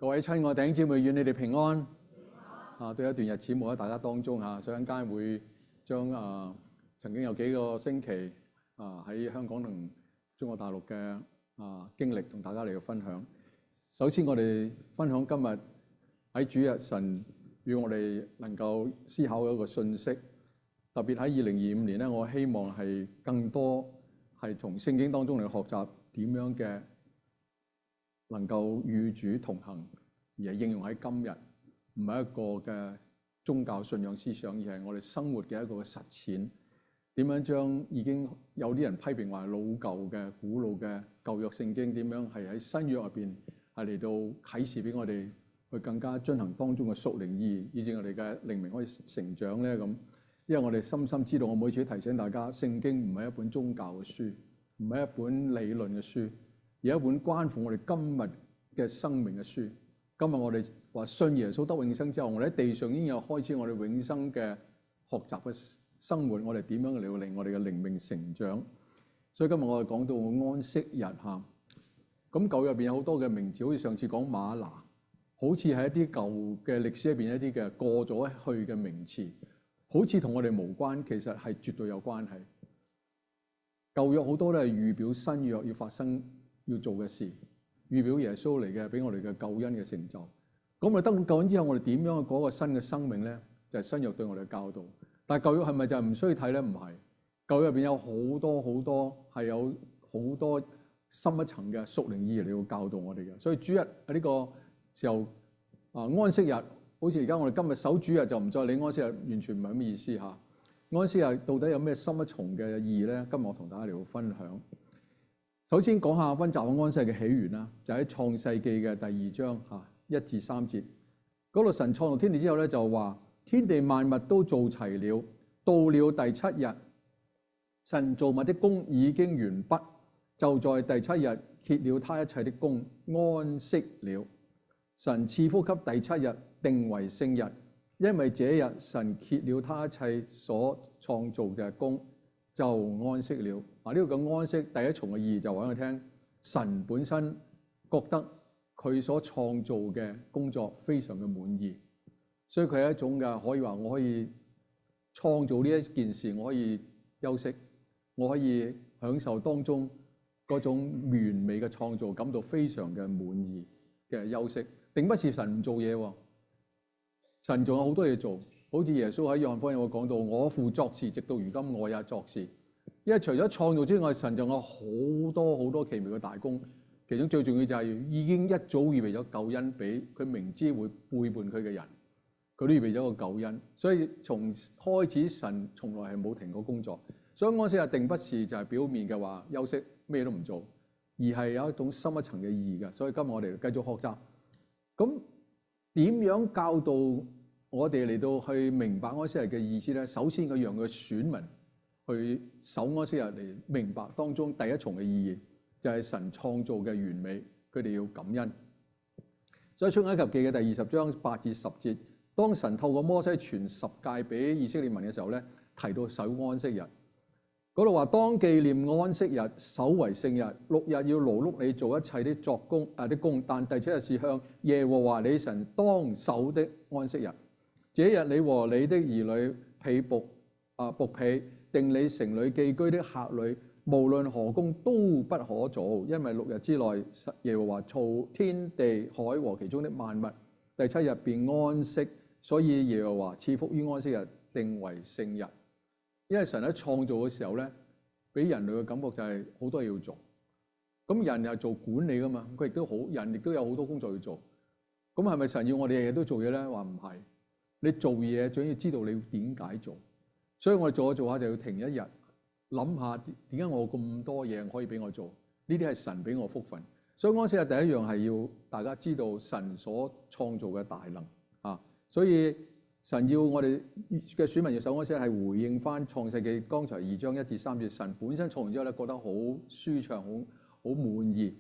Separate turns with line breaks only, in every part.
各位親愛弟兄姊妹，願你哋平安。都有一段日子冇喺大家當中所以陣間會將曾經有幾個星期喺香港同中國大陸嘅經歷同大家嚟到分享。首先我哋分享今日喺主日神與我哋能夠思考一個信息，特別喺2025年咧，我希望係更多係從聖經當中嚟學習點樣嘅能夠與主同行，而係應用喺今日，唔係一個嘅宗教信仰思想，而係我哋生活嘅一個實踐。點樣將已經有啲人批評話老舊嘅古老嘅舊約聖經，點樣係喺新約入邊係嚟到啟示俾我哋去更加遵行當中嘅屬靈意義，以致我哋嘅靈命可以成長咧咁。因為我哋深深知道，我每次都提醒大家，聖經唔係一本宗教嘅書，唔係一本理論嘅書，而係一本關乎我哋今日嘅生命嘅書。今日我哋話信耶穌得永生之後，我哋喺地上已經有開始我哋永生嘅學習嘅生活，我哋點樣嚟到令我哋嘅靈命成長？所以今日我哋講到安息日嚇，咁舊約入邊有好多嘅名字，好似上次講嗎哪，好似係一啲舊嘅歷史入邊一啲嘅過咗去嘅名詞，好似同我哋無關，其實係絕對有關係。舊約好多都係預表新約要發生要做嘅事，預表耶穌嚟嘅，俾我哋嘅救恩嘅成就。咁我哋得到救恩之後，我哋點樣去過一個新嘅生命咧？就係新約對我哋嘅教導。但係舊約係咪就係唔需要睇咧？唔係，舊約入邊有好多係有好多深一層嘅屬靈意義嚟到教導我哋嘅。所以主日喺呢個時候安息日，好似而家我哋今日守主日就唔再理安息日，完全唔係咩意思嚇。安息日到底有咩深一重嘅意義咧？今日我同大家嚟到分享。首先講下溫習安息日嘅起源啦，就喺創世記嘅第2章1至3節嗰度，神創造天地之後咧，就話天地萬物都做齊了，到了第7日，神造物的工已經完畢，就在第7日歇了他一切的工，安息了。神賜福給第7日，定為聖日，因為這日神歇了他一切所創造嘅工，就安息了。呢個嘅安息第一重嘅意義就話俾我聽，神本身覺得佢所創造嘅工作非常嘅滿意，所以佢係一種嘅可以話，我可以創造呢一件事，我可以休息，我可以享受當中嗰種完美嘅創造，感到非常嘅滿意嘅休息。並不是神唔做嘢喎，神仲有好多嘢做。好似耶穌喺約翰福音有講到，我父作事，直到如今我也作事。因為除咗創造之外，神仲有好多奇妙嘅大功。其中最重要就係已經一早預備咗救恩俾佢，明知會背叛佢嘅人，佢都預備咗個救恩。所以從開始神從來係冇停過工作。所以安息日定不是就係表面嘅話休息咩都唔做，而係有一種深一層嘅意義嘅。所以今日我哋繼續學習。咁點樣教導我哋嚟到去明白安息日嘅意思咧？首先佢讓佢選民去守安息日嚟明白當中第一重嘅意義，就係神創造嘅完美，佢哋要感恩。所以出埃及記嘅第20章8至10節，當神透過摩西傳10誡俾以色列民嘅時候咧，提到守安息日。嗰度話，當紀念安息日，守為聖日，6日要勞碌你做一切的作工的工，但第7日是向耶和華你神當守的安息日。這日你和你的兒女、婢僕、僕婢，定你城裏寄居的客旅，無論何工都不可做，因為6日之內耶和華造天地海和其中的萬物，第7日便安息，所以耶和華賜福於安息日，定為聖日。因為神喺創造嘅時候咧，俾人類嘅感覺就係好多嘢要做。咁人又做管理噶嘛，佢亦都好，人亦都有好多工作要做。咁係咪神要我哋日日都做嘢咧？話唔係，你做嘢最緊要知道你點解做。所以我哋做下做下就要停一日，諗下點解我咁多嘢可以俾我做？呢啲係神俾我福分。所以安息日第一樣係要大家知道神所創造嘅大能啊。所以神要我哋嘅選民要守安息日，係回應翻創世記剛才2章1至3節，神本身創完之後咧，覺得好舒暢，好滿意，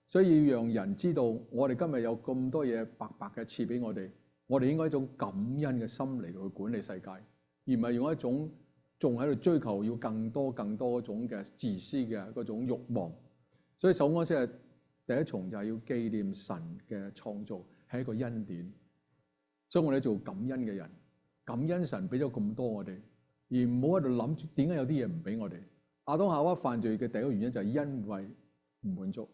所以要讓人知道我哋今日有咁多嘢白白嘅賜俾我哋應該一種感恩嘅心嚟到去管理世界，而唔係用一種仲喺度追求要更多嗰種嘅自私嘅嗰種慾望。所以守安息日第一重就係要紀念神嘅創造係一個恩典，所以我哋做感恩嘅人，感恩神俾咗咁多我哋，而唔好喺度諗住點解有啲嘢唔俾我哋。亞當夏娃犯罪嘅第一個原因就係因為唔滿足，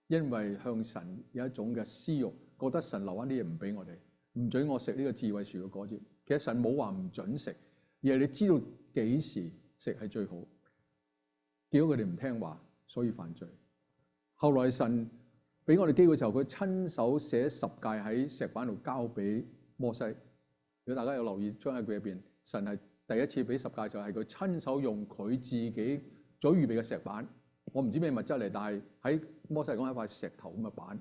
因為向神有一種嘅私慾，覺得神留翻啲嘢唔俾我哋，唔准我食呢個智慧樹嘅果子。其實神冇話唔准食，而係你知道幾時食係最好。結果佢哋唔聽話，所以犯罪。後來神俾我哋機會嘅時候，佢親手寫十誡喺石板度交俾摩西。如果大家有留意章喺佢入邊，神係第一次俾十誡就係佢親手用佢自己所預備嘅石板。我唔知咩物質嚟，但係喺摩西嚟講係一塊石頭咁嘅板，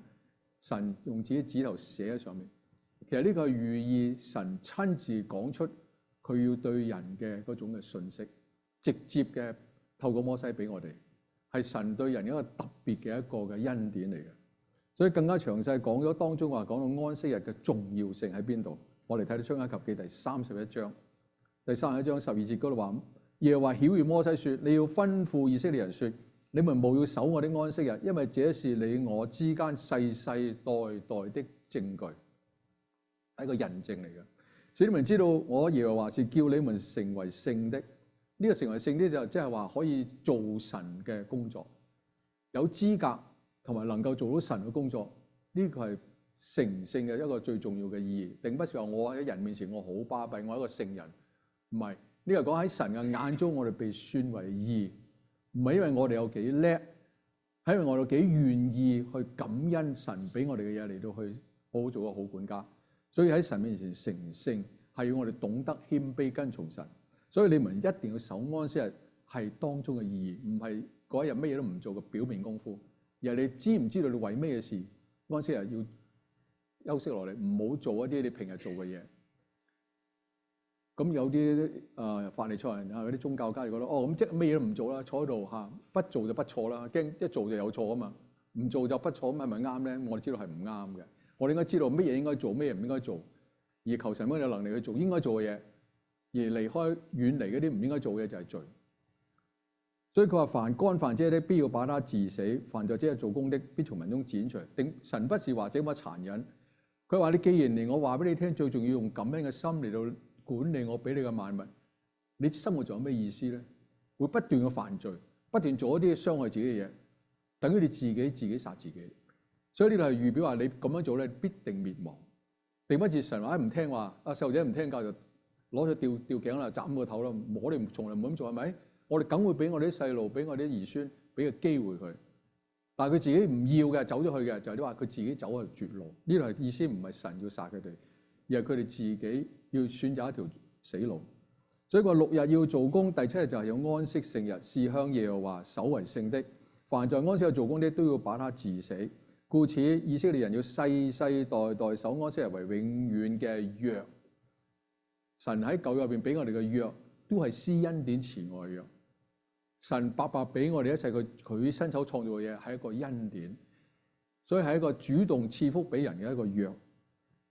神用自己指頭寫喺上面。其實呢個係寓意神親自講出佢要對人嘅嗰種嘅信息，直接嘅透過摩西俾我哋，係神對人一個特別嘅一個嘅恩典嚟嘅。所以更加詳細講咗當中話講到安息日嘅重要性喺邊度。我哋睇到出埃及記第31章，第31章12節嗰度話，耶和華曉諭摩西說：你要吩咐以色列人說，你們務要守我的安息日，因為這是你我之間世世代代的證據，係一個印證嚟嘅。使你們知道我耶和華是叫你們成為聖的。呢個成為聖的就即係話可以做神嘅工作，有資格同埋能夠做到神嘅工作，呢個係成聖嘅一個最重要嘅意義。並不是話我喺人面前我好巴閉，我係一個聖人，唔係。呢個講喺神嘅眼中，我哋被算為義，唔係因為我哋有幾叻，係因為我哋有幾願意去感恩神俾我哋嘅嘢嚟到去好好做個好管家。所以喺神面前成聖係要我哋懂得謙卑跟從神。所以你們一定要守安息日係當中嘅意義，唔係嗰一日乜嘢都唔做嘅表面功夫，而係你知唔知道你為咩嘅事安息日要休息落嚟，唔好做一啲你平日做嘅嘢。咁有啲法利賽人啊，有啲宗教家就覺得咁即係乜嘢都唔做啦，坐喺度嚇，不做就不錯啦，驚一做就有錯啊嘛，唔做就不錯，咁係咪啱咧？我哋知道係唔啱嘅，我哋應該知道乜嘢應該做，乜嘢唔應該做，而求神幫你有能力去做應該做嘅嘢。而離開遠離嗰啲唔應該做嘅就係罪，所以佢話凡干犯者的，必要把他治死；凡在這做工的，必從民中剪除。神不是話這麼殘忍，佢話你既然連我話俾你聽，最重要用咁樣嘅心嚟到管理我俾你嘅萬物，你生活仲有咩意思咧？會不斷嘅犯罪，不斷做一啲傷害自己嘅嘢，等於你自己殺自己。所以呢度係預表話你咁樣做咧，必定滅亡。定不至神話唔聽話，細路仔唔聽教就攞咗吊頸啦，斬個頭啦！我哋從來唔咁做，係咪？我哋梗會俾我哋啲細路，俾我哋啲兒孫，俾個機會佢。但係佢自己唔要嘅，走咗去嘅，就係你話佢自己走係絕路。呢度係意思唔係神要殺佢哋，而係佢哋自己要選擇一條死路。所以話6日要做工，第7日就係有安息聖日，是向耶和華守為聖的。凡在安息日做工的，都要把他治死。故此，以色列人要世世代代守安息日為永遠嘅約。神喺舊約入邊俾我哋嘅約，都係施恩典慈愛嘅約。神白白俾我哋一切佢親手創造嘅嘢，係一個恩典，所以係一個主動賜福俾人嘅一個約。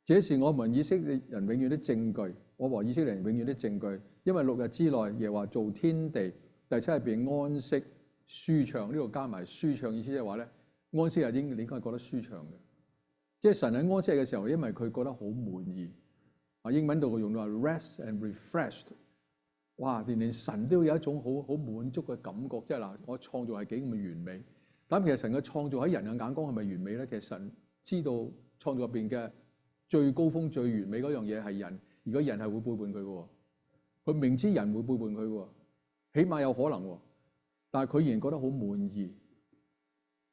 這是我們以色列人永遠的證據，我和以色列人永遠的證據。因為6日之內，耶和華造天地，第7日便安息舒暢。呢度加埋舒暢，意思即係話咧，安息日你應該覺得舒暢嘅。即係神喺安息日嘅時候，因為佢覺得好滿意。英文度佢用到話 rest and refreshed， 哇！連神都有一種好滿足嘅感覺，即係嗱，我創造係幾咁嘅完美。咁其實神嘅創造喺人嘅眼光係咪完美咧？其實神知道創造入邊嘅最高峰、最完美嗰樣嘢係人，如果人係會背叛佢嘅，佢明知人會背叛佢嘅，起碼有可能，但係佢仍然覺得好滿意，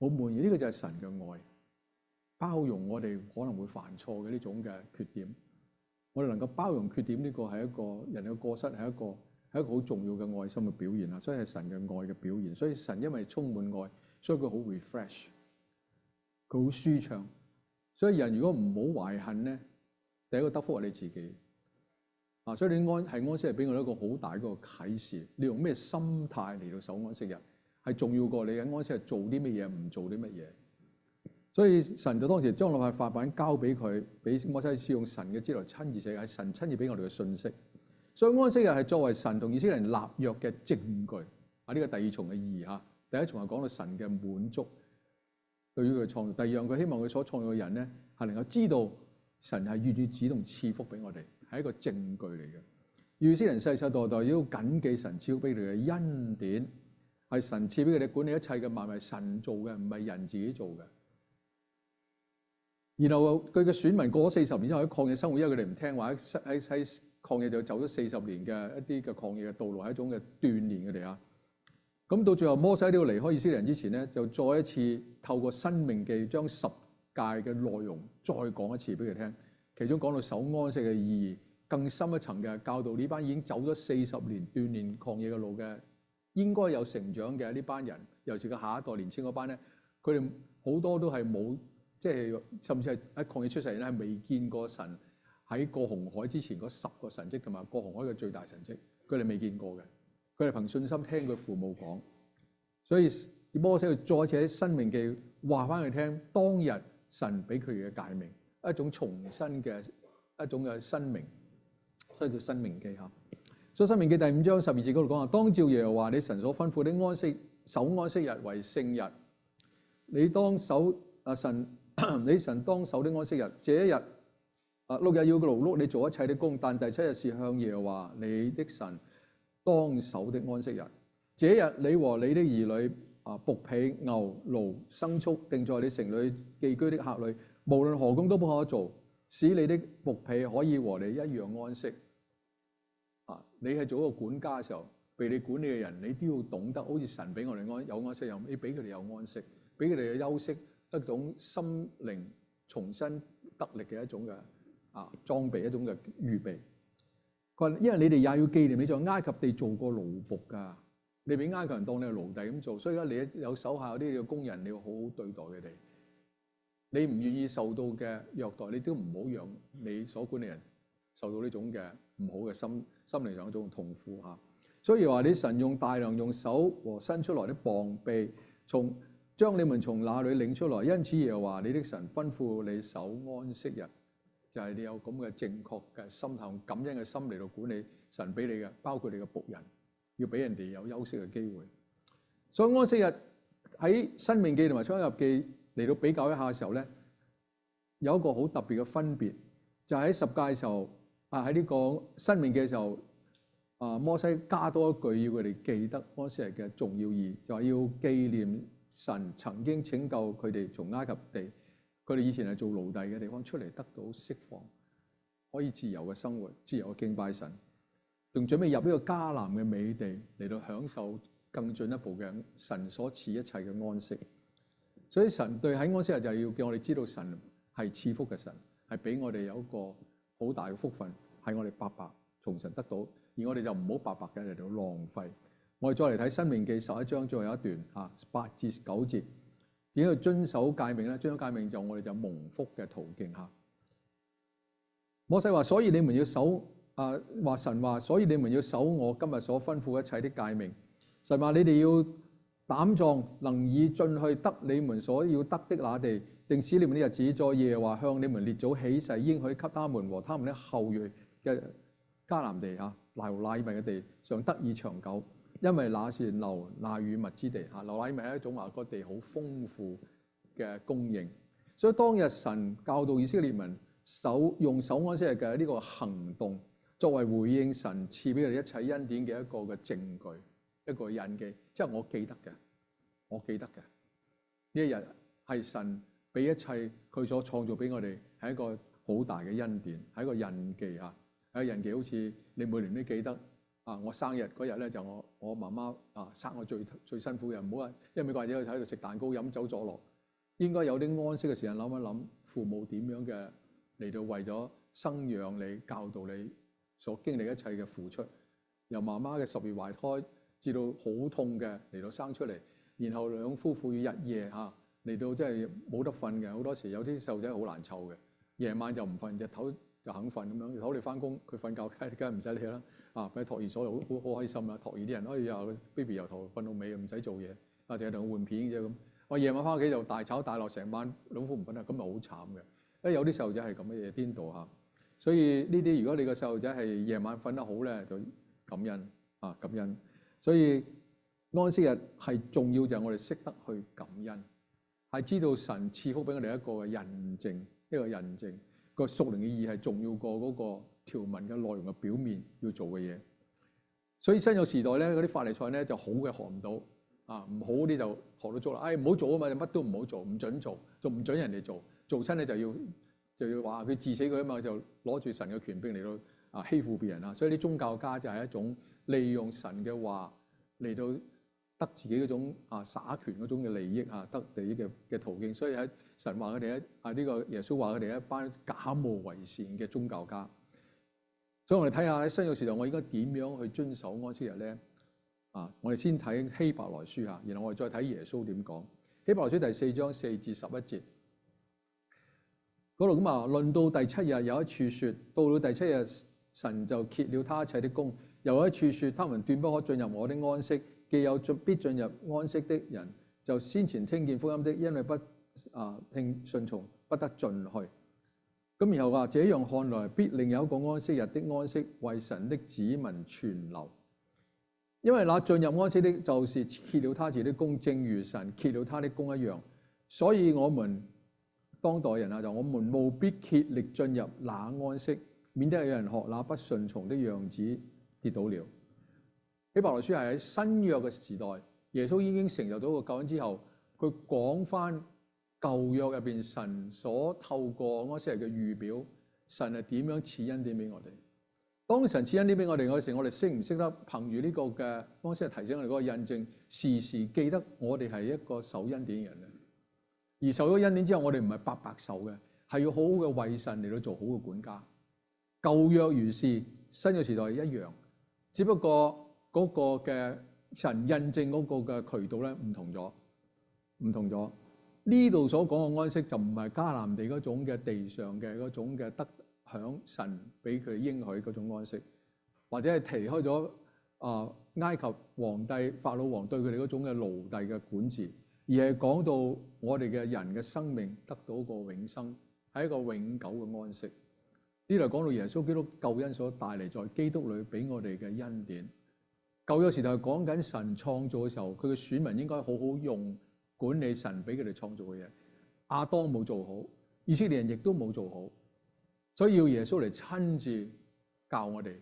好滿意。呢個就係神嘅愛，包容我哋可能會犯錯嘅呢種嘅缺點。我哋能夠包容缺點，呢個係一個人嘅過失，係一個好重要嘅愛心嘅表現啊！所以係神嘅愛嘅表現。所以神因為充滿愛，所以佢好 refresh， 佢好舒暢。所以人如果唔好懷恨咧，第一個得福係你自己啊！所以你安息日俾我一個好大一個啟示。你用咩心態嚟到守安息日，係重要過你喺安息日做啲乜嘢，唔做啲乜嘢。所以神就當時將嗰塊法版交俾佢，俾摩西使用神嘅指頭親自寫，係神親自俾我哋嘅信息。所以安息日係作為神同以色列人立約嘅證據。啊，呢個第二重嘅意義嚇。第一重係講到神嘅滿足，對於佢創造。第二樣，佢希望佢所創造嘅人咧係能夠知道神係願意主動賜福俾我哋，係一個證據嚟嘅。以色列人世世代代要謹記神賜福俾佢哋嘅恩典，係神賜俾佢哋管理一切嘅萬物，係神做嘅，唔係人自己做嘅。然後佢嘅選民過咗40年之後喺曠野生活，因為佢哋唔聽話，喺曠野就走咗40年嘅一啲嘅曠野嘅道路，係一種嘅鍛鍊佢哋啊。咁到最後摩西都要離開以色列人之前咧，就再一次透過申命記將10誡嘅內容再講一次俾佢聽。其中講到守安息嘅意義，更深一層嘅教導呢班已經走咗40年鍛鍊曠野嘅路嘅，應該有成長嘅呢班人，尤其是個下一代年輕嗰班咧，佢哋好多都係冇，即係甚至係喺曠野出世人咧係未見過神喺過紅海之前嗰10個神蹟同埋過紅海嘅最大神蹟，佢哋未見過嘅。佢哋憑信心聽佢父母講，所以摩西佢再一次喺申命記話翻佢聽，當日神俾佢嘅誡命，一種重新嘅一種嘅申命，所以叫申命記嚇。所以申命記第5章12節嗰度講話，當照耶和華你神所吩咐的安息守安息日為聖日，你當守你神當守的安息日，這一日6日要勞碌你做一切的工，但第7日是向耶和華你的神當守的安息日。這一日你和你的兒女、僕婢、牛、驢、牲畜，定在你城裏寄居的客旅，無論何工都不可做，使你的僕婢可以和你一樣安息。你係做一個管家嘅時候，被你管理嘅人，你都要懂得，好似神俾我哋有安息，你俾佢哋有安息，俾佢哋有休息，一種心靈重新得力嘅一種嘅裝備，一種嘅預備。佢話因為你哋也要紀念你在埃及地做過奴僕㗎，你俾埃及人當你係奴隸咁做，所以咧你有手下有啲嘅工人，你要好好對待佢哋。你唔願意受到嘅虐待，你都唔好讓你所管理人受到呢種嘅唔好嘅心靈上一種痛苦嚇。所以話你神用大能用手和伸出來的膀臂，將你們從那裏領出來。因此耶和華你的神吩咐你守安息日，就係你有咁嘅正確嘅心態、感恩嘅心嚟到管理神俾你嘅，包括你嘅僕人，要俾人哋有休息嘅機會。所以安息日喺申命記同埋出埃及記嚟到比較一下嘅時候咧，有一個好特別嘅分別，就係喺10誡嘅時候喺呢個申命記嘅時候，摩西加多一句要佢哋記得安息日嘅重要意義，就係要紀念神曾經拯救佢哋從埃及地，佢哋以前係做奴隸嘅地方出嚟，得到釋放，可以自由嘅生活，自由嘅敬拜神，仲準備入呢個迦南嘅美地嚟到享受更進一步嘅神所賜一切嘅安息。所以神對喺安息日就係要叫我哋知道神係賜福嘅神，係俾我哋有一個好大嘅福分，係我哋白白從神得到，而我哋就唔好白白嘅嚟到浪費。我哋再嚟睇申命記11章最後有一段8至9節，點樣去遵守誡命咧？遵守誡命就我哋就蒙福嘅途徑嚇。摩西話：所以你們要守神話，所以你們要守我今日所吩咐一切的誡命。神話你哋要膽壯，能以進去得你們所要得的那地，定使你們的日子在耶和華向你們列祖起誓應許給他們和他們的後裔嘅迦南地流奶與蜜嘅地上得以長久，因為那是流奶與蜜之地流奶與蜜係一種話個地好豐富嘅供應。所以當日神教導以色列民用守安息日嘅呢個行動，作為回應神賜俾佢哋一切恩典嘅一個嘅證據，一個印記，即係我記得嘅呢一日係神俾一切佢所創造俾我哋，係一個好大嘅恩典，係一個印記係一個印記，好似你每年都記得我生日嗰日咧，就我媽媽生我最辛苦嘅，唔好話，因為美國人喺度食蛋糕飲酒作樂，應該有啲安息嘅時間諗一諗父母點樣嘅嚟到為咗生養你、教導你所經歷一切嘅付出，由媽媽嘅10月懷胎至到好痛嘅嚟到生出嚟，然後兩夫婦要日夜嚟到即係冇得瞓嘅，好多時有啲細路仔好難湊嘅，夜晚就唔瞓，日頭就肯瞓咁樣，日頭你翻工佢瞓覺，梗係唔使理啦。喺托兒所好開心啦，托兒啲人可以baby 由頭瞓到尾，唔使做嘢，淨係同佢換片啫咁。我夜晚翻屋企就大吵大鬧成晚，兩夫唔瞓啊，咁咪好慘嘅。因為有啲細路仔係咁嘅嘢顛倒所以呢啲如果你個細路仔係夜晚瞓得好咧，就感恩感恩。所以安息日係重要，就係我哋識得去感恩，係知道神賜福俾我哋一個嘅印證，一個印證。個屬靈嘅意義係重要過嗰個條文嘅內容嘅表面要做嘅嘢。所以新約時代咧，嗰啲法利賽咧就好嘅學唔到，唔好啲就學到足啦。唔好做啊嘛，乜都唔好做，唔準做，仲唔準人哋做，做親咧就要話佢治死佢啊嘛，就攞住神嘅權柄嚟到欺負別人啊。所以啲宗教家就係一種利用神嘅話嚟到得自己嗰種耍權嗰種嘅利益得利益嘅途徑。所以喺神話佢哋呢個耶穌話佢哋一班假冒為善嘅宗教家。所以我哋睇下喺新約時代，我應該點樣去遵守安息日咧？我哋先睇希伯來書嚇，然後我哋再睇耶穌點講。希伯來書第4章4至11節嗰度咁論到第7日有一處說，到了第7日，神就歇了他一切的工；又有一處說，他們斷不可進入我的安息。既有必進入安息的人，就先前聽見福音的，因為不聽順從，不得進去。咁然後話，這樣看來，必另有一個安息日的安息，為神的子民存留。因為那進入安息的，就是歇了他自己的工，正如神歇了他的工一樣。所以我們當代人我們務必竭力進入那安息，免得有人學那不順從的樣子跌倒了。希伯來書係喺新約嘅時代，耶穌已經成就咗個救恩之後，佢講翻舊約入邊神所透過安息日嘅預表，神係點樣賜恩典俾我哋。當神賜恩典俾我哋嗰時，我哋識唔識得憑住呢個嘅安息日提醒我哋嗰個印證，時時記得我哋係一個受恩典嘅人咧。而受咗恩典之後，我哋唔係白白受嘅，係要好好嘅為神嚟到做好嘅管家。舊約如是，新約時代一樣，只不過嗰個嘅神印證嗰個嘅渠道咧唔同咗。呢度所講嘅安息就唔係迦南地嗰種嘅地上嘅嗰種嘅得享神俾佢應許嗰種安息，或者係離開咗埃及皇帝法老王對佢哋嗰種嘅奴隸嘅管治，而係講到我哋嘅人嘅生命得到個永生，係一個永久嘅安息。呢度講到耶穌基督救恩所帶嚟在基督裏俾我哋嘅恩典。舊約時代講緊神創造嘅時候，佢嘅選民應該好好用管理神俾佢哋創造嘅嘢。亞當冇做好，以色列人亦都冇做好，所以要耶穌嚟親自教我哋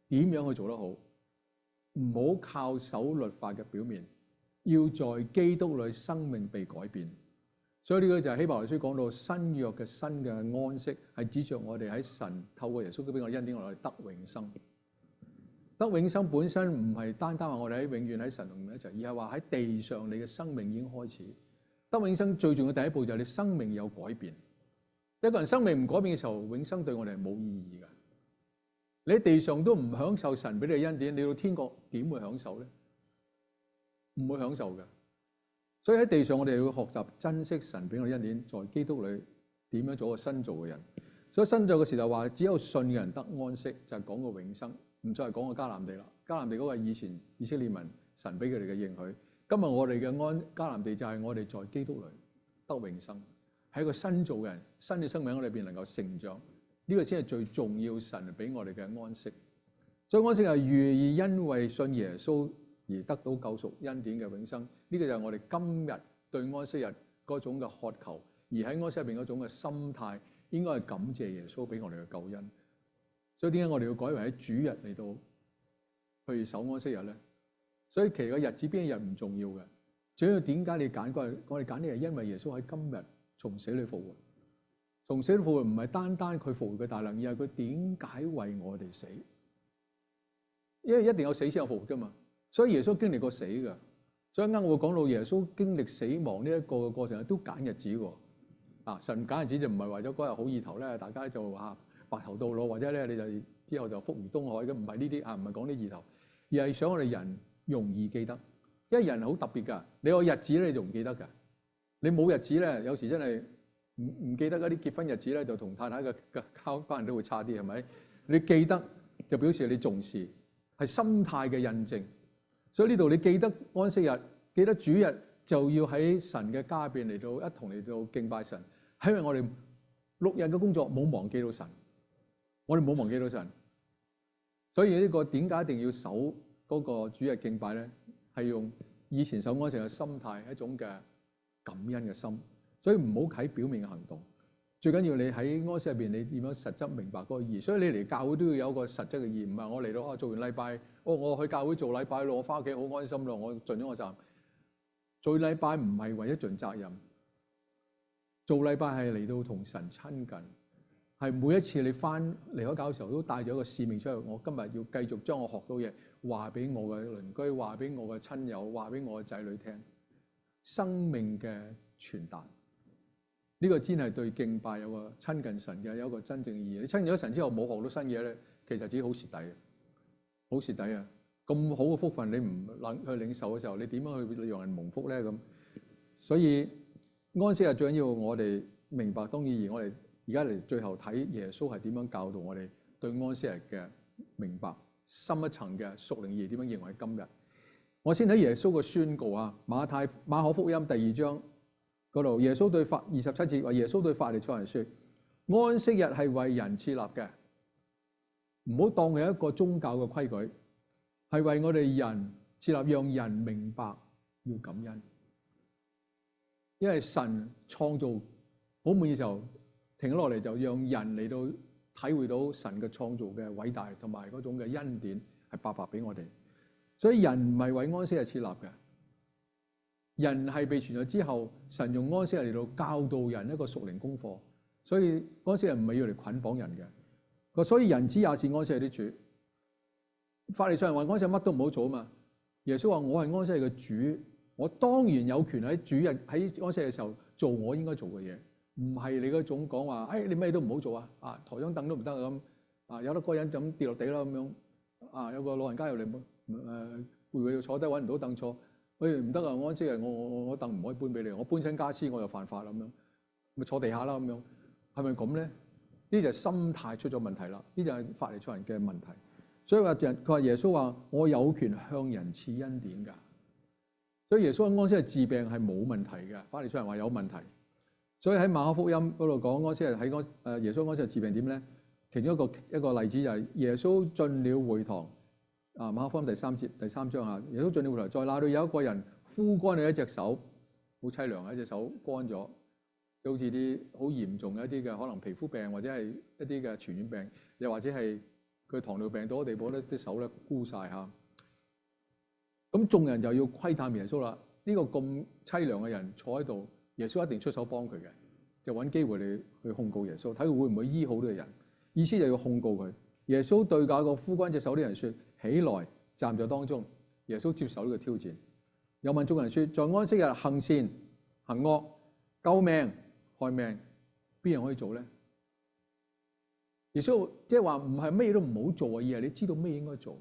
點樣去做得好。唔好靠守律法嘅表面，要在基督裏生命被改變。所以呢個就係希伯來書講到新約嘅新嘅安息，係指著我哋喺神透過耶穌俾我哋恩典，我哋得永生。得永生本身唔係單單話我哋喺永遠喺神同佢一齊，而係話喺地上你嘅生命已經開始。得永生最重要嘅第一步就係你生命有改變。一個人生命唔改變嘅時候，永生對我哋係冇意義嘅。你喺地上都唔享受神俾你嘅恩典，你到天國點會享受咧？唔會享受嘅。所以喺地上我哋要學習珍惜神俾我哋恩典，在基督裏點樣做個新造嘅人。所以新造嘅時候話，只有信嘅人得安息，就係講個永生。唔再係講個迦南地啦，迦南地嗰個係以前以色列民神俾佢哋嘅應許。今日我哋嘅迦南地就係我哋在基督裏得永生，係一個新造嘅人，新嘅生命喺裏邊能夠成長，呢個先係最重要神俾我哋嘅安息。所以安息係願意因為信耶穌而得到救贖恩典嘅永生，呢個就係我哋今日對安息日嗰種嘅渴求，而喺安息入邊嗰種嘅心態，應該係感謝耶穌俾我哋嘅救恩。所以點解我哋要改為喺主日嚟到去守安息日咧？所以其實個日子邊一日唔重要嘅，最緊要點解你揀過嚟？我哋揀呢係因為耶穌喺今日從死裏復活。從死裏復活唔係單單佢復活嘅大能，而係佢點解為我哋死？因為一定有死先有復活噶嘛。所以耶穌經歷過死㗎。所以啱我會講到耶穌經歷死亡呢一個嘅過程都揀日子喎。神揀日子就唔係為咗嗰日好意頭咧，大家就話白頭到老，或者咧你就之後就福如東海嘅，唔係呢啲唔係講啲意頭，而係想我哋人容易記得，因為人好特別㗎。你有日子咧，你就唔記得㗎。你冇日子咧，有時真係唔記得嗰啲結婚日子咧，就同太太嘅交關係都會差啲，係咪？你記得就表示你重視，係心態嘅印證。所以呢度你記得安息日，記得主日，就要喺神嘅家入邊嚟到一同嚟到敬拜神，係因為我哋6日嘅工作冇忘記到神。我哋冇忘記到神，所以呢個點解一定要守嗰個主日敬拜咧？係用以前守安息嘅心態，一種嘅感恩嘅心。所以唔好睇表面嘅行動，最緊要你喺安息入邊，你點樣實質明白嗰個意義。所以你嚟教會都要有一個實質嘅意義，唔係我嚟到做完禮拜，我去教會做禮拜咯，我翻屋企好安心咯，我盡咗我責任。做禮拜唔係為咗盡責任，做禮拜係嚟到同神親近，係每一次你翻離開教會嘅時候都帶咗一個使命出去。我今日要繼續將我學到嘢話俾我嘅鄰居，話俾我嘅親友，話俾我嘅仔女聽，生命嘅傳達。呢個先係對敬拜有個親近神嘅有一個真正嘅意義。你親近咗神之後冇學到新嘢咧，其實自己好蝕底嘅，好蝕底啊！咁好嘅福分你唔去領受嘅時候，你點樣去讓人蒙福咧？咁所以安息日最緊要我哋明白當意義。我哋而家嚟最後睇耶穌係點樣教導我哋對安息日嘅明白，深一層嘅屬靈意義點樣應用喺今日。我先睇耶穌嘅宣告啊，馬可福音第2章。嗰度耶穌對27節話，耶穌對法利賽人說：安息日係為人設立嘅，唔好當佢一個宗教嘅規矩，係為我哋人設立，讓人明白要感恩。因為神創造好滿意就停咗落嚟，就讓人嚟到體會到神嘅創造嘅偉大同埋嗰種嘅恩典係白白俾我哋。所以人唔係為安息日設立嘅。人係被傳咗之後，神用安息日嚟到教導人一個屬靈功課，所以安息日唔係要嚟捆綁人嘅。所以人子也是安息日的主。法利賽人話安息日乜都唔好做啊嘛。耶穌話我係安息日嘅主，我當然有權喺主日喺安息日嘅時候做我應該做嘅嘢，唔係你嗰種講話，你咩都唔好做啊！抬張凳都唔得咁，有得個人就咁跌落地啦咁樣，有個老人家又嚟會佢要坐低揾唔到凳坐。唔得啊！我安息日我凳唔可以搬俾你，我搬親家私我又犯法啦咁樣，咪坐地下啦咁樣，係咪咁咧？呢就係心態出咗問題啦，呢就係法利賽人嘅問題。所以佢話耶穌話我有權向人賜恩典㗎，所以耶穌安息日治病係冇問題嘅。法利賽人話有問題，所以喺馬可福音嗰度講安息日喺耶穌安息日治病點咧？其中一個例子就係耶穌進了會堂。馬可福音第3章啊，耶穌進了會堂，在那裏有一個人枯乾咗一隻手，好凄涼啊！一隻手乾咗，就好似啲好嚴重嘅一啲嘅可能皮膚病或者係一啲嘅傳染病，又或者係佢糖尿病到嘅地步咧，啲手咧枯晒嚇。咁眾人就要窺探耶穌啦。呢個咁凄涼嘅人坐喺度，耶穌一定出手幫佢嘅，就揾機會去控告耶穌，睇佢會唔會醫好呢個人。意思就要控告佢。耶穌對嗰個枯乾隻手啲人說：起來，站在當中。耶穌接受呢個挑戰，又問眾人說：在安息日行善行惡、救命害命，邊人可以做咧？耶穌即係話唔係咩都唔好做啊，而係你知道咩應該做，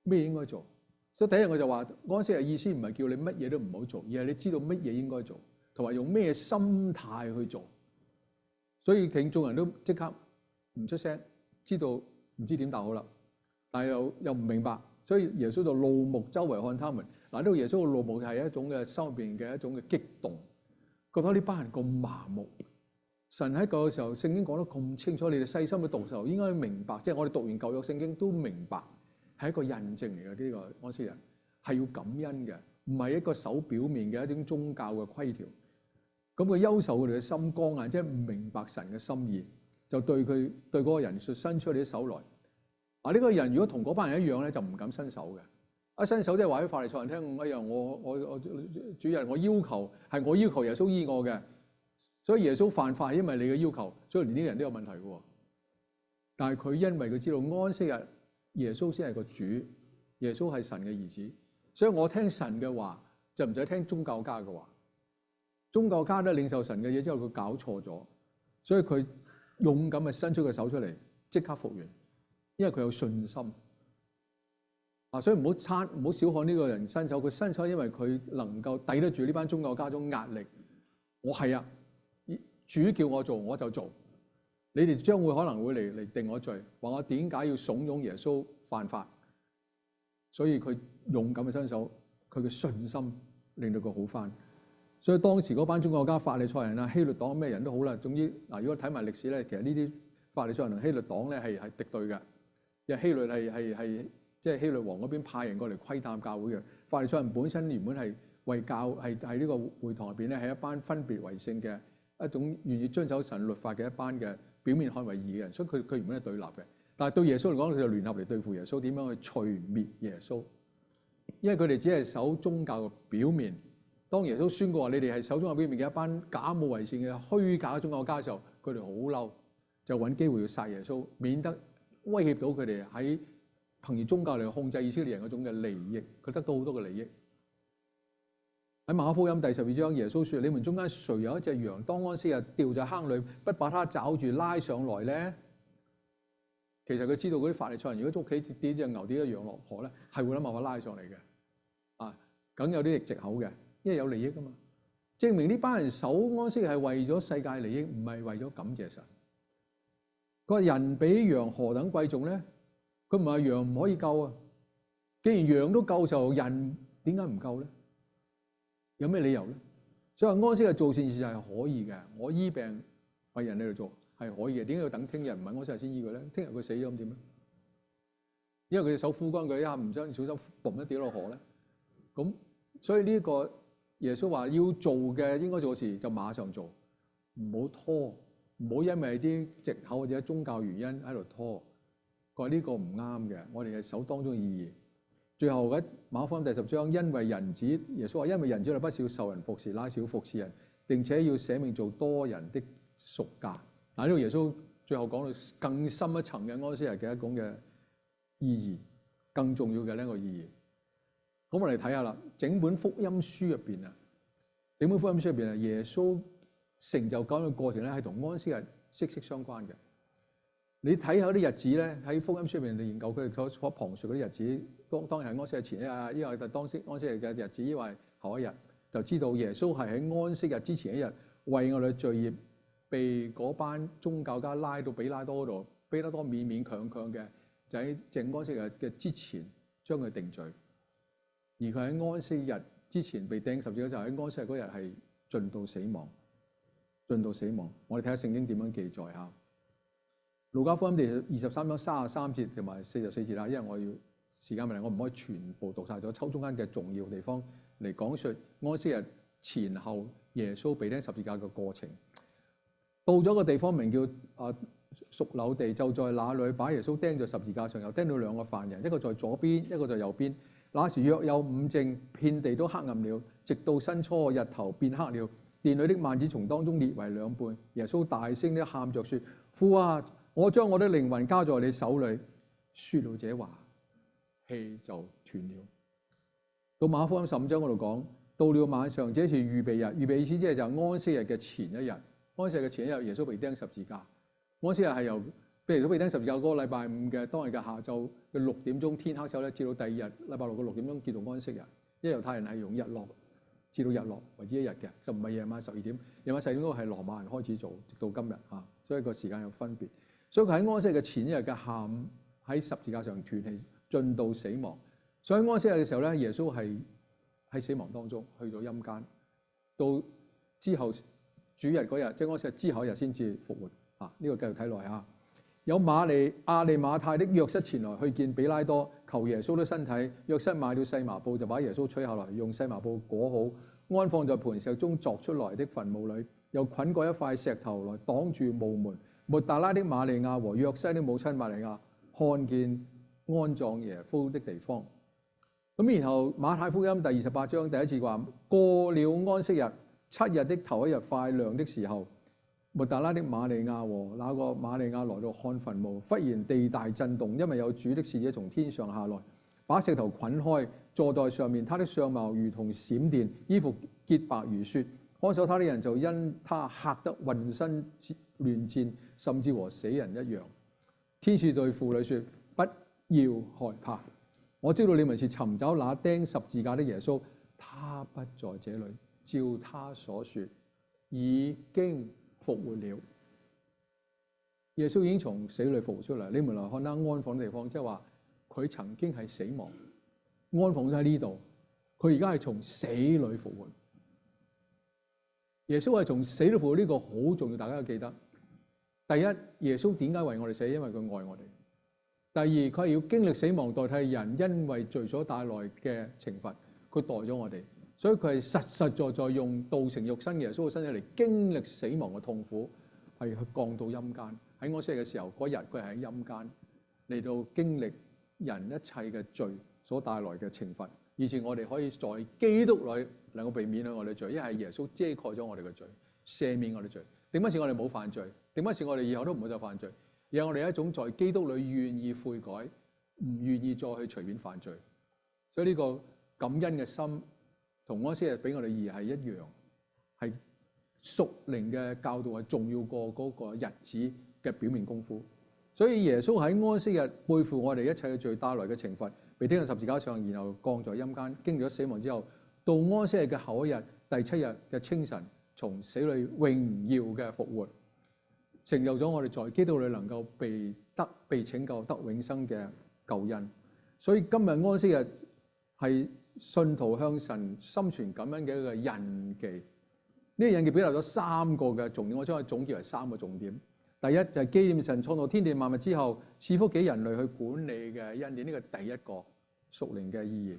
咩應該做。所以第一日我就話安息日意思唔係叫你乜嘢都唔好做，而係你知道乜嘢應該做，同埋用咩心態去做。所以眾人都即刻唔出聲，知道唔知點答好啦。但係又唔明白，所以耶穌就怒目周圍看他們。呢個耶穌嘅怒目係一種嘅心入邊嘅一種嘅激動，覺得呢班人咁麻木。神喺個時候聖經講得咁清楚，你哋細心去讀嘅時候應該明白，即係我哋讀完舊約聖經都明白，係一個印證嚟嘅。呢個安息日係要感恩嘅，唔係一個守表面嘅一種宗教嘅規條。咁佢憂愁佢哋嘅心剛硬，即係唔明白神嘅心意，就對嗰個人伸出你啲手來。呢個人如果同嗰班人一樣咧，就唔敢伸手嘅。一伸手即係話俾法利賽人聽，我主人我要求耶穌醫我嘅，所以耶穌犯法係因為你嘅要求，所以連呢個人都有問題嘅。但係佢因為佢知道安息日耶穌先係個主，耶穌係神嘅兒子，所以我聽神嘅話就唔使聽宗教家嘅話。宗教家都領受神嘅嘢之後，佢搞錯咗，所以佢勇敢嘅伸出個手出嚟，即刻復原。因為佢有信心，所以唔好小看呢個人伸手。佢伸手，因為佢能夠抵得住呢班宗教家種壓力。我係啊，主叫我做我就做。你哋將會可能會嚟定我罪，話我點解要慫恿耶穌犯法？所以佢勇敢嘅伸手，佢嘅信心令到佢好返。所以當時嗰班宗教家、法利賽人啊、希律黨咩人都好啦。總之如果睇埋歷史咧，其實呢啲法利賽人同希律黨咧係敵對嘅。因為希律係即係希律王嗰邊派人過嚟窺探教會嘅，法利賽人本身原本係為教係呢個會堂入邊咧，係一班分別為聖嘅一種願意遵守神律法嘅一班嘅表面看為義嘅人，所以佢原本係對立嘅。但係對耶穌嚟講，佢就聯合嚟對付耶穌，點樣去除滅耶穌？因為佢哋只係守宗教嘅表面。當耶穌宣告話你哋係守宗教表面嘅一班假冒為善嘅虛假宗教家嘅時候，佢哋好嬲，就揾機會要殺耶穌，免得威脅到佢哋喺憑住宗教嚟控制以色列人嗰種嘅利益。佢得到好多嘅利益。喺馬可福音第12章，耶穌說：你們中間誰有一隻羊，當安息日掉在坑裏，不把它抓住拉上來咧？其實佢知道嗰啲法利賽人，如果屋企跌隻牛跌隻羊落河咧，係會諗辦法拉上嚟嘅。梗有啲藉口嘅，因為有利益啊嘛。證明呢班人守安息日係為咗世界利益，唔係為咗感謝神。佢話人比羊何等貴重咧？佢唔係羊唔可以救啊。既然羊都救嘅時候，人點解唔救咧？有咩理由咧？所以安息日做善事係可以嘅。我醫病為人嚟做係可以嘅。點解要等聽日唔係安息日先醫佢咧？聽日佢死咗咁點咧？因為佢隻手枯乾，佢一下唔小心嘣一跌落河咧。咁所以呢個耶穌話要做嘅應該做嘅事就馬上做，唔好拖，唔好因為啲藉口或者宗教原因喺度拖。佢話呢個唔啱嘅，我哋係守當中嘅意義。最後喺馬可福音第10章，因為人子，耶穌話因為人子來不是要受人服侍，乃是要服侍人，並且要捨命做多人的贖價。嗱，呢個耶穌最後講到更深一層嘅安息日嘅一種嘅意義，更重要嘅呢個意義。咁我哋睇下啦，整本福音書入邊啊，耶穌成就救恩嘅過程咧，係同安息日息息相關嘅。你睇下啲日子咧，喺福音書入邊你研究佢哋所旁述嗰啲日子，當然係安息日前一日，因為係當時安息日嘅日子，因為後一日，就知道耶穌係喺安息日之前一日為我哋罪孽被嗰班宗教家拉到比拉多嗰度，比拉多勉勉強強嘅，就喺正安息日嘅之前將佢定罪。而佢喺安息日之前被釘十字架，就喺安息日嗰日係進到死亡，進到死亡。我哋睇下聖經點樣記載下。路加福音第23章33節同埋44節啦，因為我要時間問題，我唔可以全部讀晒咗，抽中間嘅重要地方嚟講述安息日前後耶穌被釘十字架嘅過程。到咗個地方名叫贖柳地，就在那裏把耶穌釘在十字架上，又釘到兩個犯人，一個在左邊，一個在右邊。那時約有午正，遍地都黑暗了，直到申初日頭變黑了。殿裏的幔子從當中裂為兩半。耶穌大聲地喊着說：父啊，我將我的靈魂交在你手裏。說了這話，氣就斷了。到馬可福音15章嗰度講，到了晚上，這是預備日。預備意思即係就安息日嘅前一日。安息日嘅前一日，耶穌被釘十字架。安息日係由譬如佢被釘十字架嗰個禮拜5嘅當日嘅下晝嘅6點鐘天黑之後咧，至到第二日禮拜6嘅6點鐘叫做安息日。因為猶太人係用日落至到日落為之一日嘅，就唔係夜晚12點。夜晚12點嗰個係羅馬人開始做，直到今日嚇，所以個時間有分別。所以佢喺安息日嘅前一日嘅下午喺十字架上斷氣，進到死亡。所以喺安息日嘅時候咧，耶穌係喺死亡當中去咗陰間，到之後主日嗰日，即係安息日之後一日先至復活。呢個繼續睇落嚇。有亞利馬太的約瑟前來去見彼拉多，求耶穌的身體。約瑟買了細麻布，就把耶穌取下來，用細麻布裹好，安放在磐石中鑿出來的墳墓裏，又捆過一塊石頭來擋住墓門。抹大拉的瑪利亞和約瑟的母親瑪利亞看見安葬耶穌的地方。咁然後馬太福音第28章第一次話，過了安息日7日的頭一日快亮的時候，抹大拉的瑪利亞和那個瑪利亞來到看墳墓，忽然地大震動，因為有主的使者從天上下來，把石頭捆開，坐在上面。他的相貌如同閃電，衣服潔白如雪。看守他的人就因他嚇得渾身亂戰，甚至和死人一樣。天使對婦女說：不要害怕，我知道你們是尋找那釘十字架的耶穌，他不在這裏，照他所說，已經復活了。耶穌已經從死裏復活出嚟，你們來看他安放的地方，即係話佢曾經係死亡，安放咗喺呢度，佢而家係從死裏復活。耶穌係從死裏復活，呢個好重要，大家要記得。第一，耶穌點解為我哋死？因為佢愛我哋。第二，佢係要經歷死亡代替人因為罪所帶來嘅懲罰，佢代咗我哋。所以佢係實實在在用道成肉身嘅耶穌嘅身體嚟經歷死亡嘅痛苦，係去降到陰間。喺安息日嘅時候，嗰日佢係喺陰間嚟到經歷人一切嘅罪所帶來嘅懲罰，以致我哋可以在基督裏能夠避免咗我哋嘅罪，因為耶穌遮蓋咗我哋嘅罪，赦免我哋罪。點解使我哋冇犯罪？點解使我哋以後都唔會再犯罪？而係我哋一種在基督裏願意悔改，唔願意再去隨便犯罪。所以呢個感恩嘅心同安息日俾我哋意義係一樣，係屬靈嘅教導係重要過嗰個日子嘅表面功夫。所以耶穌喺安息日背負我哋一切嘅罪帶來嘅懲罰，被釘喺十字架上，然後降在陰間，經歷咗死亡之後，到安息日嘅後一日，第7日嘅清晨，從死裏榮耀嘅復活，成就咗我哋在基督裏能夠被拯救得永生嘅救恩。所以今日安息日係信徒向神心存感恩嘅一個印記。呢個印記表達咗3個嘅重點，我將佢總結為3個重點。第一就係紀念神創造天地萬物之後賜福給人類去管理嘅恩典，呢個第一個屬靈嘅意義。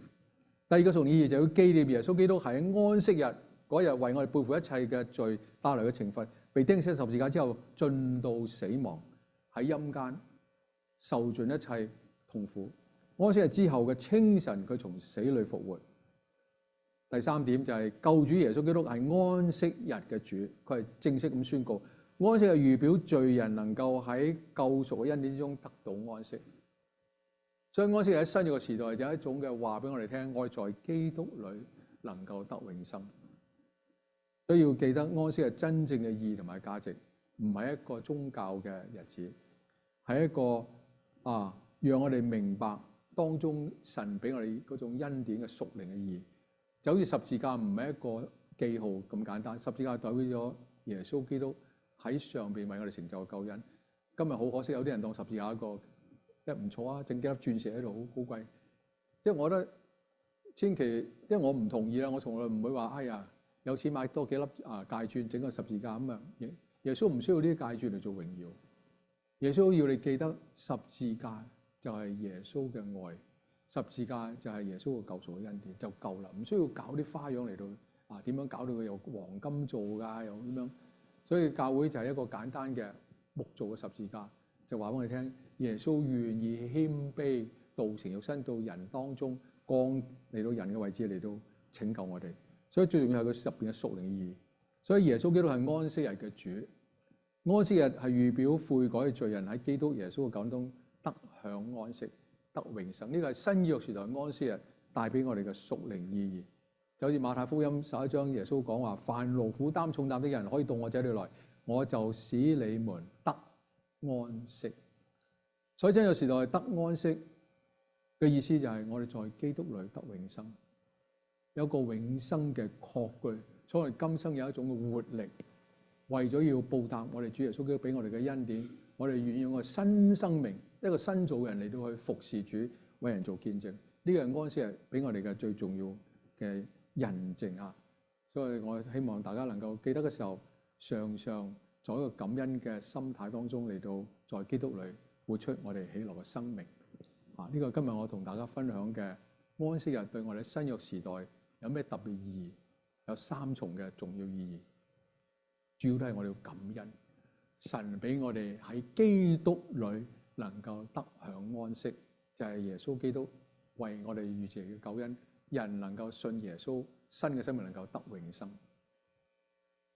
第二個屬靈意義就要紀念耶穌基督喺安息日嗰日為我哋背負一切嘅罪帶來嘅懲罰，被釘死十字架之後進到死亡，喺陰間受盡一切痛苦。安息日之後嘅清晨，佢從死裏復活。第3點就係救主耶穌基督係安息日嘅主，佢係正式咁宣告。安息係預表罪人能夠喺救贖嘅恩典中得到安息，所以安息喺新約嘅時代就係一種嘅話俾我哋聽，我哋在基督裏能夠得永生。都要記得安息係真正嘅意義同埋價值，唔係一個宗教嘅日子，係一個讓我哋明白當中神俾我哋嗰種恩典嘅屬靈嘅意義。就好似十字架唔係一個記號咁簡單，十字架代表咗耶穌基督喺上邊為我哋成就嘅救恩。今日好可惜，有啲人當十字架一個唔錯啊，整幾粒鑽石喺度好貴。即係我覺得千祈，因為我唔同意啦，我從來唔會話哎呀有錢買多幾粒戒鑽整個十字架咁啊。耶穌唔需要呢啲戒鑽嚟做榮耀。耶穌要你記得十字架就係耶穌嘅愛，十字架就係耶穌嘅救贖嘅恩典就夠啦，唔需要搞啲花樣嚟到點樣搞到佢有黃金做㗎又咁樣。所以教會就係一個簡單嘅木做嘅十字架，就話俾我哋聽，耶穌願意謙卑道成肉身到人當中，降嚟到人嘅位置嚟到拯救我哋。所以最重要係佢入邊嘅屬靈意義。所以耶穌基督係安息日嘅主，安息日係預表悔改嘅罪人喺基督耶穌嘅救恩中得享安息、得永生。呢個係新約時代安息日帶俾我哋嘅屬靈意義。就好似馬太福音11章耶穌講話，凡勞苦擔重擔的人可以到我這裏來，我就使你們得安息。所以新約時代得安息嘅意思就係我哋在基督裏得永生，有個永生嘅確據。所以我哋今生有一種嘅活力，為咗要報答我哋主耶穌基督俾我哋嘅恩典，我哋願意用個新生命，一個新造人嚟到去服侍主，為人做見證。呢個係安息日俾我哋嘅最重要嘅印證啊！所以我希望大家能夠記得嘅時候，常常在一個感恩嘅心態當中嚟到在基督裏活出我哋喜樂嘅生命啊！呢個今日我同大家分享嘅安息日對我哋新約時代有咩特別意義？有3重嘅重要意義，主要都係我哋要感恩神俾我哋喺基督裏能夠得享安息，就係耶穌基督為我哋預備嘅救恩。人能夠信耶穌，新嘅生命能夠得永生。